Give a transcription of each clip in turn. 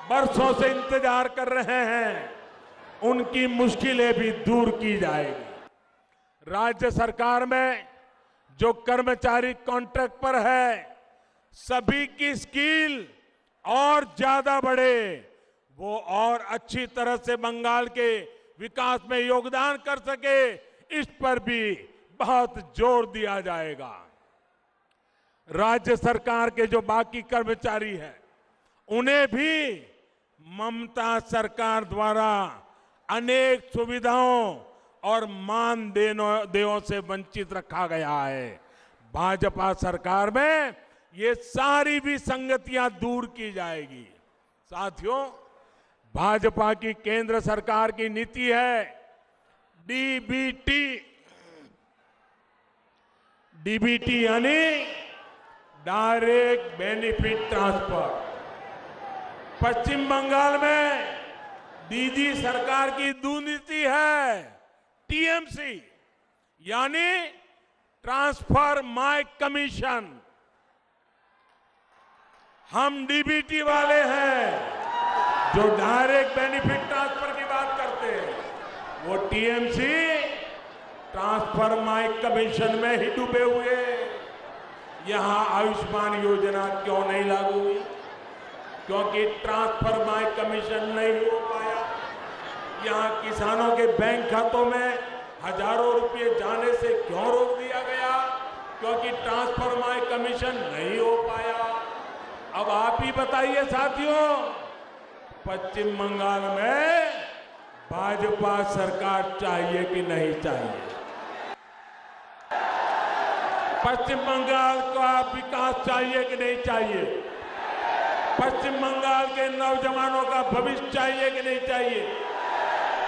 बरसों से इंतजार कर रहे हैं, उनकी मुश्किलें भी दूर की जाएगी। राज्य सरकार में जो कर्मचारी कॉन्ट्रैक्ट पर है, सभी की स्किल और ज्यादा बढ़े, वो और अच्छी तरह से बंगाल के विकास में योगदान कर सके, इस पर भी बहुत जोर दिया जाएगा। राज्य सरकार के जो बाकी कर्मचारी हैं, उन्हें भी ममता सरकार द्वारा अनेक सुविधाओं और मानदेयों से वंचित रखा गया है। भाजपा सरकार में ये सारी विसंगतियां दूर की जाएगी। साथियों, भाजपा की केंद्र सरकार की नीति है डीबीटी यानी डायरेक्ट बेनिफिट ट्रांसफर। पश्चिम बंगाल में दीदी सरकार की नीति है टीएमसी यानी ट्रांसफर माय कमीशन। हम डीबीटी वाले हैं, जो डायरेक्ट बेनिफिट ट्रांसफर की बात करते हैं, वो टीएमसी ट्रांसफर माय कमीशन में ही डूबे हुए। यहां आयुष्मान योजना क्यों नहीं लागू हुई? क्योंकि ट्रांसफर माय कमीशन नहीं हो पाया। यहां किसानों के बैंक खातों में हजारों रुपए जाने से क्यों रोक दिया गया? क्योंकि ट्रांसफर माय कमीशन नहीं हो पाया। अब आप ही बताइए साथियों, पश्चिम बंगाल में भाजपा सरकार चाहिए कि नहीं चाहिए? पश्चिम बंगाल का विकास चाहिए कि नहीं चाहिए? पश्चिम बंगाल के नौजवानों का भविष्य चाहिए कि नहीं चाहिए?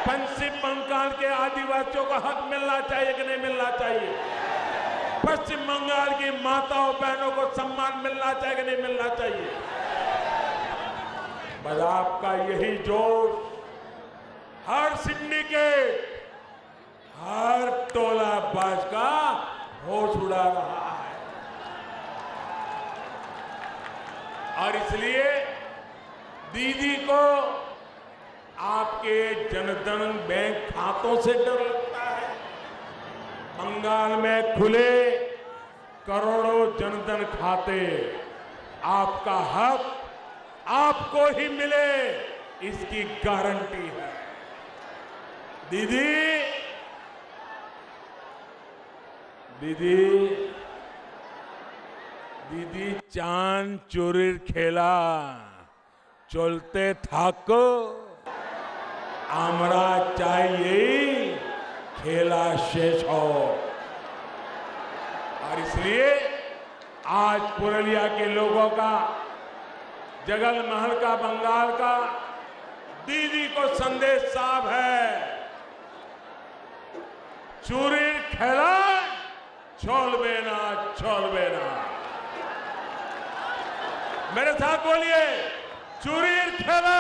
पश्चिम बंगाल के आदिवासियों का हक मिलना चाहिए कि नहीं मिलना चाहिए? पश्चिम बंगाल की माताओं बहनों को सम्मान मिलना चाहिए कि नहीं मिलना चाहिए? बस आपका यही जोश हर सिंडिकेट, हर टोला बाज का होश उड़ा रहा है। और इसलिए दीदी को आपके जनधन बैंक खातों से डर लगता है। बंगाल में खुले करोड़ों जनधन खाते, आपका हक आपको ही मिले, इसकी गारंटी है। दीदी चांद चोरीर खेला चलते थाको, आमरा चाहिए खेला शेष हो। और इसलिए आज पुरुलिया के लोगों का, जगल महल का, बंगाल का दीदी को संदेश साफ है, चूरी खेला छोलबे ना, छोलबे ना। मेरे साथ बोलिए, चूरी खेला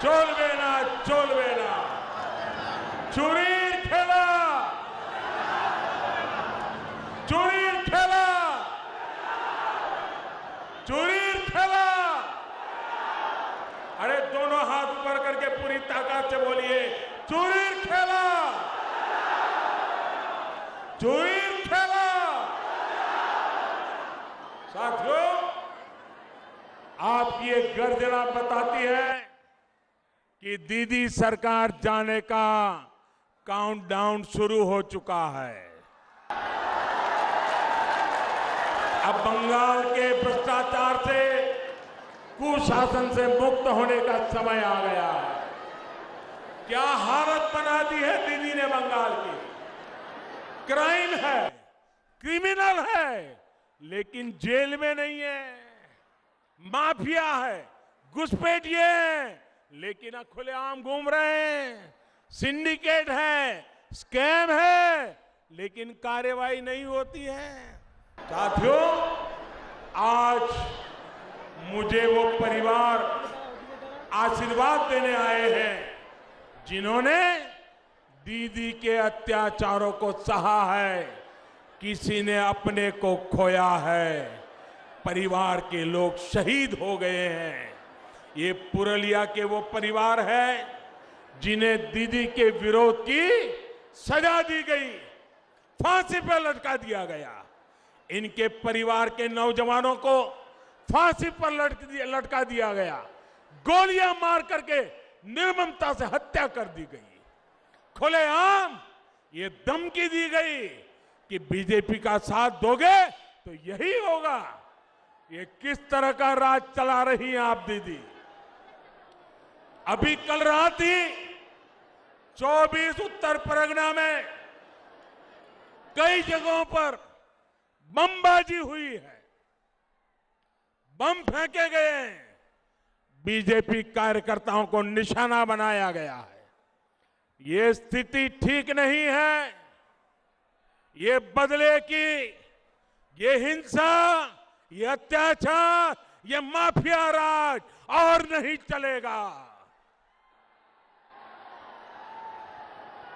छोलबे ना, छोलबे ना। चूरी खेला, चूरी खेला, चूरी खेला। अरे दोनों हाथ ऊपर करके पूरी ताकत से बोलिए, चूरी खेला, चूरी खेला। साथियों, आपकी एक गर्जना बताती है कि दीदी सरकार जाने का काउंटडाउन शुरू हो चुका है। अब बंगाल के भ्रष्टाचार से, कुशासन से मुक्त होने का समय आ गया है। क्या हालत बना दी है दीदी ने बंगाल की। क्राइम है, क्रिमिनल है, लेकिन जेल में नहीं है। माफिया है, घुसपैठिए हैं, लेकिन खुलेआम घूम रहे हैं। सिंडिकेट है, स्कैम है, लेकिन कार्रवाई नहीं होती है। साथियों, आज मुझे वो परिवार आशीर्वाद देने आए हैं जिन्होंने दीदी के अत्याचारों को सहा है। किसी ने अपने को खोया है, परिवार के लोग शहीद हो गए हैं। ये पुरलिया के वो परिवार है जिन्हें दीदी के विरोध की सजा दी गई, फांसी पर लटका दिया गया। इनके परिवार के नौजवानों को फांसी पर लटका दिया गया, गोलियां मार करके निर्ममता से हत्या कर दी गई। खुलेआम ये धमकी दी गई कि बीजेपी का साथ दोगे तो यही होगा। ये किस तरह का राज चला रही हैं आप दीदी? अभी कल रात ही 24 उत्तर परगना में कई जगहों पर बमबाजी हुई है, बम फेंके गए हैं, बीजेपी कार्यकर्ताओं को निशाना बनाया गया है। ये स्थिति ठीक नहीं है। ये बदले की, ये हिंसा, ये अत्याचार, ये माफिया राज और नहीं चलेगा।